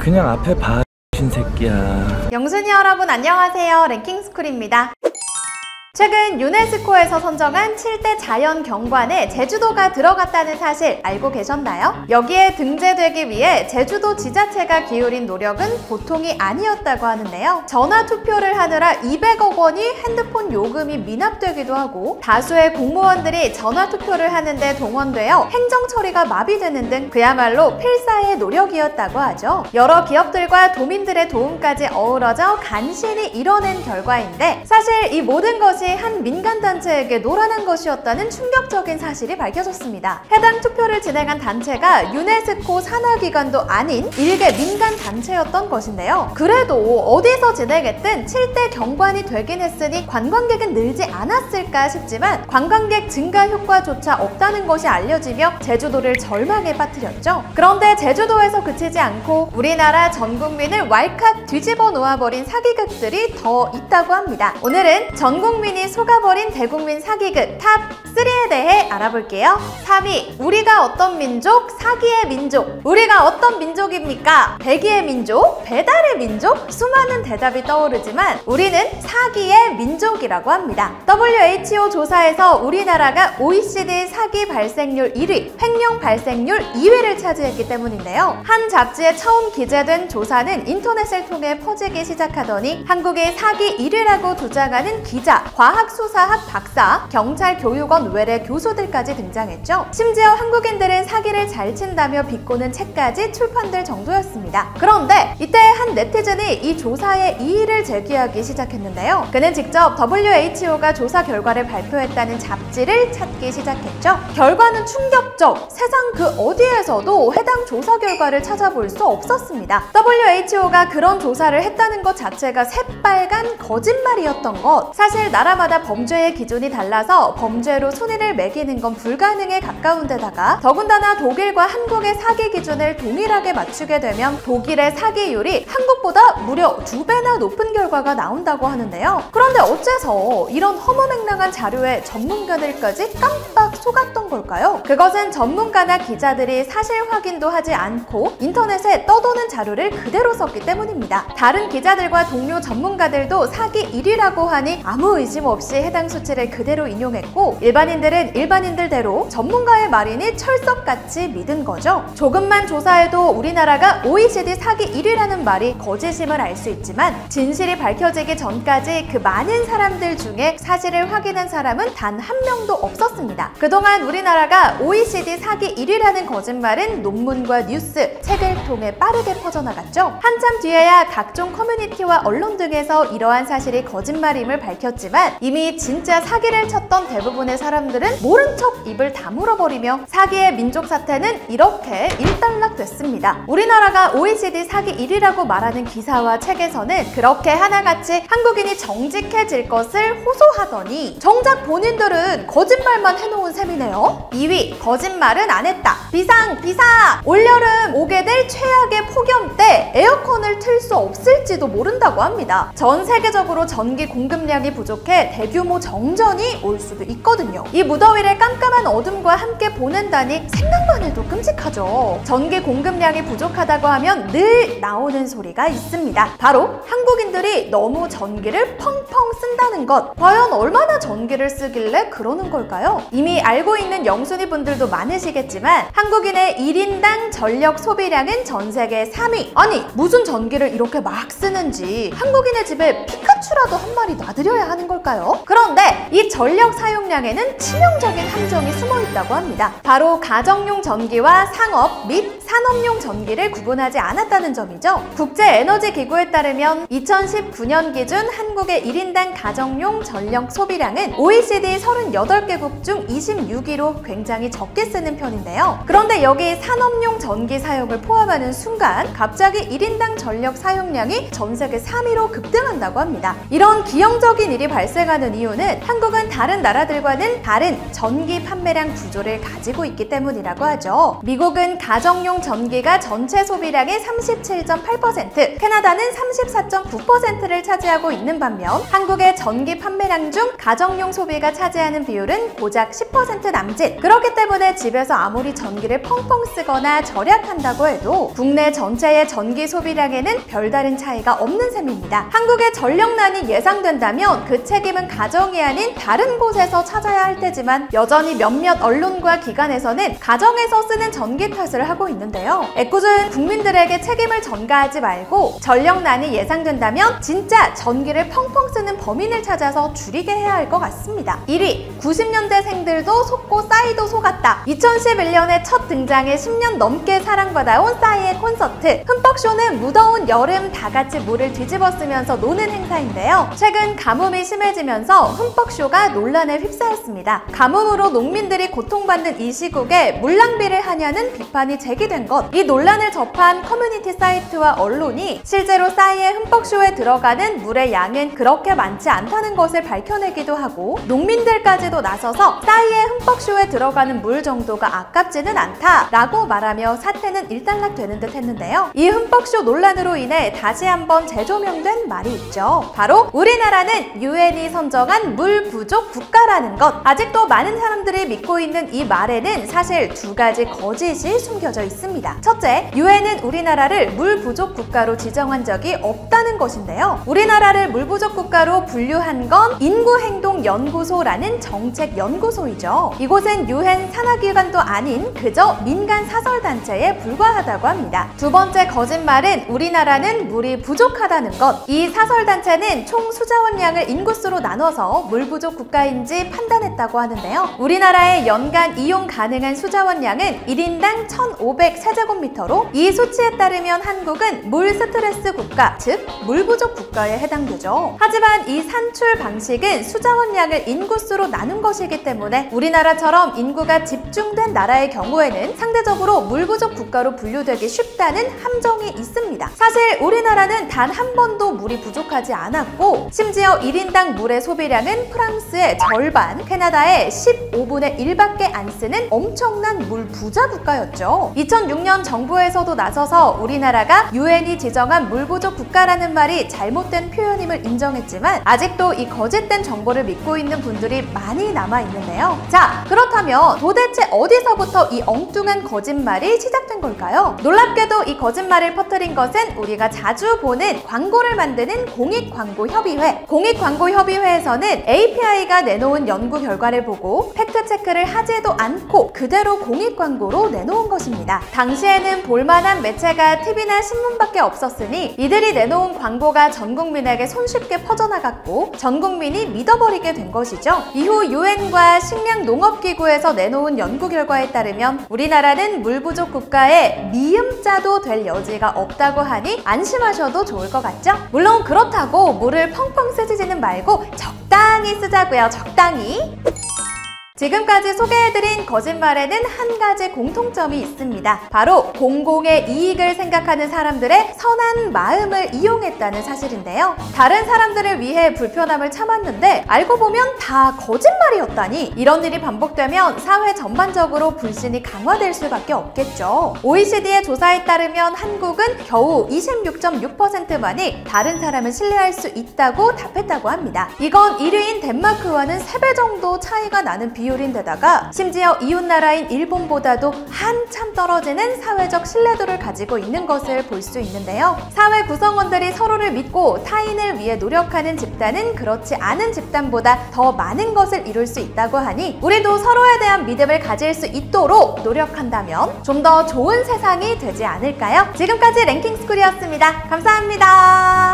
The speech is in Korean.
그냥 앞에 봐, 새끼야. 영순이 여러분 안녕하세요. 랭킹스쿨입니다. 최근 유네스코에서 선정한 7대 자연경관에 제주도가 들어갔다는 사실 알고 계셨나요? 여기에 등재되기 위해 제주도 지자체가 기울인 노력은 보통이 아니었다고 하는데요. 전화투표를 하느라 200억 원이 핸드폰 요금이 미납되기도 하고 다수의 공무원들이 전화투표를 하는데 동원되어 행정처리가 마비되는 등 그야말로 필사의 노력이었다고 하죠. 여러 기업들과 도민들의 도움까지 어우러져 간신히 이뤄낸 결과인데 사실 이 모든 것이 한 민간단체에게 노란한 것이었다는 충격적인 사실이 밝혀졌습니다. 해당 투표를 진행한 단체가 유네스코 산하기관도 아닌 일개 민간단체였던 것인데요. 그래도 어디서 진행했든 7대 경관이 되긴 했으니 관광객은 늘지 않았을까 싶지만 관광객 증가 효과조차 없다는 것이 알려지며 제주도를 절망에 빠뜨렸죠. 그런데 제주도에서 그치지 않고 우리나라 전 국민을 왈칵 뒤집어 놓아버린 사기극들이 더 있다고 합니다. 오늘은 전 국민이 속아버린 대국민 사기극 탑 3에 대해 알아볼게요. 3위, 우리가 어떤 민족? 사기의 민족. 우리가 어떤 민족입니까? 배기의 민족? 배달의 민족? 수많은 대답이 떠오르지만 우리는 사기의 민족이라고 합니다. WHO 조사에서 우리나라가 OECD 사기 발생률 1위, 횡령 발생률 2위를 차지했기 때문인데요. 한 잡지에 처음 기재된 조사는 인터넷을 통해 퍼지기 시작하더니 한국의 사기 1위라고 주장하는 기자, 과학수사학 박사, 경찰 교육원 외래 교수들까지 등장했죠. 심지어 한국인들은 사기를 잘 친다며 비꼬는 책까지 출판될 정도였습니다. 그런데 이때 한 네티즌이 이 조사에 이의를 제기하기 시작했는데요. 그는 직접 WHO가 조사 결과를 발표했다는 잡지를 찾기 시작했죠. 결과는 충격적, 세상 그 어디에서도 해당 조사 결과를 찾아볼 수 없었습니다. WHO가 그런 조사를 했다는 것 자체가 새빨간 거짓말이었던 것. 사실 나라마다 범죄의 기준이 달라서 범죄로 순위를 매기는 건 불가능에 가까운 데다가 더군다나 독일과 한국의 사기 기준을 동일하게 맞추게 되면 독일의 사기율이 한국보다 무려 2배나 높은 결과가 나온다고 하는데요. 그런데 어째서 이런 허무맹랑한 자료에 전문가들까지 깜빡 속았던 걸까요? 그것은 전문가나 기자들이 사실 확인도 하지 않고 인터넷에 떠도는 자료를 그대로 썼기 때문입니다. 다른 기자들과 동료 전문가들도 사기 1위라고 하니 아무 의심 없이 해당 수치를 그대로 인용했고 일반인들은 일반인들대로 전문가의 말이니 철석같이 믿은 거죠. 조금만 조사해도 우리나라가 OECD 사기 1위라는 말이 거짓임을 알 수 있지만 진실이 밝혀지기 전까지 그 많은 사람들 중에 사실을 확인한 사람은 단 한 명도 없었습니다. 그동안 우리나라가 OECD 사기 1위라는 거짓말은 논문과 뉴스, 책을 통해 빠르게 퍼져나갔죠. 한참 뒤에야 각종 커뮤니티와 언론 등에서 이러한 사실이 거짓말임을 밝혔지만 이미 진짜 사기를 쳤던 대부분의 사람들은 모른 척 입을 다물어버리며 사기의 민족 사태는 이렇게 일단락됐습니다. 우리나라가 OECD 사기 1위라고 말하는 기사와 책에서는 그렇게 하나같이 한국인이 정직해질 것을 호소하더니 정작 본인들은 거짓말만 해놓은 셈이네요. 2위, 거짓말은 안 했다. 비상! 올여름 오게 될 최악의 폭염 때 에어컨을 틀 수 없을지도 모른다고 합니다. 전 세계적으로 전기 공급량이 부족해 대규모 정전이 올 수도 있거든요. 이 무더위를 깜깜한 어둠과 함께 보낸다니 생각만 해도 끔찍하죠. 전기 공급량이 부족하다고 하면 늘 나오는 소리가 있습니다. 바로 한국인들이 너무 전기를 펑펑 쓴다는 것. 과연 얼마나 전기를 쓰길래 그러는 걸까요? 이미 알고 있는 영순이 분들도 많으시겠지만 한국인의 1인당 전력 소비량은 전 세계 3위. 아니 무슨 전기를 이렇게 막 쓰는지 한국인의 집에 피카츄라도 한 마리 놔드려야 하는 걸까요? 그런데 이 전력 사용량에는 치명적인 함정이 숨어 있다고 합니다. 바로 가정용 전기와 상업 및 산업용 전기를 구분하지 않았다는 점이죠. 국제에너지기구에 따르면 2019년 기준 한국의 1인당 가정용 전력 소비량은 OECD 38개국 중 26위로 굉장히 적게 쓰는 편인데요. 그런데 여기 산업용 전기 사용을 포함하는 순간 갑자기 1인당 전력 사용량이 전 세계 3위로 급등한다고 합니다. 이런 기형적인 일이 발생 발생하는 이유는 한국은 다른 나라들과는 다른 전기 판매량 구조를 가지고 있기 때문이라고 하죠. 미국은 가정용 전기가 전체 소비량의 37.8%, 캐나다는 34.9%를 차지하고 있는 반면 한국의 전기 판매량 중 가정용 소비가 차지하는 비율은 고작 10% 남짓. 그렇기 때문에 집에서 아무리 전기를 펑펑 쓰거나 절약한다고 해도 국내 전체의 전기 소비량에는 별다른 차이가 없는 셈입니다. 한국의 전력난이 예상된다면 그 책임은 가정이 아닌 다른 곳에서 찾아야 할 테지만 여전히 몇몇 언론과 기관에서는 가정에서 쓰는 전기 탓을 하고 있는데요. 애꿎은 국민들에게 책임을 전가하지 말고 전력난이 예상된다면 진짜 전기를 펑펑 쓰는 범인을 찾아서 줄이게 해야 할 것 같습니다. 1위, 90년대생들도 속고 싸이도 속았다. 2011년에 첫 등장해 10년 넘게 사랑받아온 싸이의 콘서트. 흠뻑쇼는 무더운 여름 다 같이 물을 뒤집어 쓰면서 노는 행사인데요. 최근 가뭄이 심해지면서 흠뻑쇼가 논란에 휩싸였습니다. 가뭄으로 농민들이 고통받는 이 시국에 물 낭비를 하냐는 비판이 제기된 것. 이 논란을 접한 커뮤니티 사이트와 언론이 실제로 싸이의 흠뻑쇼에 들어가는 물의 양은 그렇게 많지 않다는 것을 밝혀내기도 하고 농민들까지도 나서서 싸이의 흠뻑쇼에 들어가는 물 정도가 아깝지는 않다라고 말하며 사태는 일단락되는 듯 했는데요. 이 흠뻑쇼 논란으로 인해 다시 한번 재조명된 말이 있죠. 바로 우리나라는 유엔이 선정한 물 부족 국가라는 것. 아직도 많은 사람들이 믿고 있는 이 말에는 사실 두 가지 거짓이 숨겨져 있습니다. 첫째, 유엔은 우리나라를 물 부족 국가로 지정한 적이 없다는 것인데요. 우리나라를 물 부족 국가로 분류한 건 인구행동연구소라는 정책연구소이죠. 이곳은 유엔 산하기관도 아닌 그저 민간 사설단체에 불과하다고 합니다. 두 번째 거짓말은 우리나라는 물이 부족하다는 것. 이 사설단체는 총 수자원량을 인구수로 나눠서 물 부족 국가인지 판단했다고 하는데요. 우리나라의 연간 이용 가능한 수자원량은 1인당 1,500세제곱미터로 이 수치에 따르면 한국은 물 스트레스 국가, 즉 물 부족 국가에 해당되죠. 하지만 이 산출 방식은 수자원량을 인구수로 나눈 것이기 때문에 우리나라처럼 인구가 집중된 나라의 경우에는 상대적으로 물 부족 국가로 분류되기 쉽다는 함정이 있습니다. 사실 우리나라는 단 한 번도 물이 부족하지 않았고 심지어 1인당 물의 소비량은 프랑스의 절반, 캐나다의 15분의 1밖에 안 쓰는 엄청난 물 부자 국가였죠. 2006년 정부에서도 나서서 우리나라가 유엔이 지정한 물 부족 국가라는 말이 잘못된 표현임을 인정했지만 아직도 이 거짓된 정보를 믿고 있는 분들이 많이 남아있는데요. 자, 그렇다면 도대체 어디서부터 이 엉뚱한 거짓말이 시작된 걸까요? 놀랍게도 이 거짓말을 퍼뜨린 것은 우리가 자주 보는 광고를 만드는 공익광고협의회. 공익광고협의회에서는 API가 내놓은 연구 결과를 보고 팩트체크를 하지도 않고 그대로 공익광고로 내놓은 것입니다. 당시에는 볼만한 매체가 TV나 신문밖에 없었으니 이들이 내놓은 광고가 전 국민에게 손쉽게 퍼져나갔고 전 국민이 믿어버리게 된 것이죠. 이후 유엔과 식량농업기구에서 내놓은 연구 결과에 따르면 우리나라는 물 부족 국가에 미음자도 될 여지가 없다고 하니 안심하셔도 좋을 것 같죠? 물론 그렇다고 물을 펑펑 쓰지는 말고 적당히 쓰자고요. 적당히. 지금까지 소개해드린 거짓말에는 한 가지 공통점이 있습니다. 바로 공공의 이익을 생각하는 사람들의 선한 마음을 이용했다는 사실인데요. 다른 사람들을 위해 불편함을 참았는데 알고 보면 다 거짓말이었다니. 이런 일이 반복되면 사회 전반적으로 불신이 강화될 수밖에 없겠죠. OECD의 조사에 따르면 한국은 겨우 26.6%만이 다른 사람을 신뢰할 수 있다고 답했다고 합니다. 이건 1위인 덴마크와는 3배 정도 차이가 나는 비율인데다가 심지어 이웃나라인 일본보다도 한참 떨어지는 사회적 신뢰도를 가지고 있는 것을 볼 수 있는데요. 사회 구성원들이 서로를 믿고 타인을 위해 노력하는 집단은 그렇지 않은 집단보다 더 많은 것을 이룰 수 있다고 하니 우리도 서로에 대한 믿음을 가질 수 있도록 노력한다면 좀 더 좋은 세상이 되지 않을까요? 지금까지 랭킹스쿨이었습니다. 감사합니다.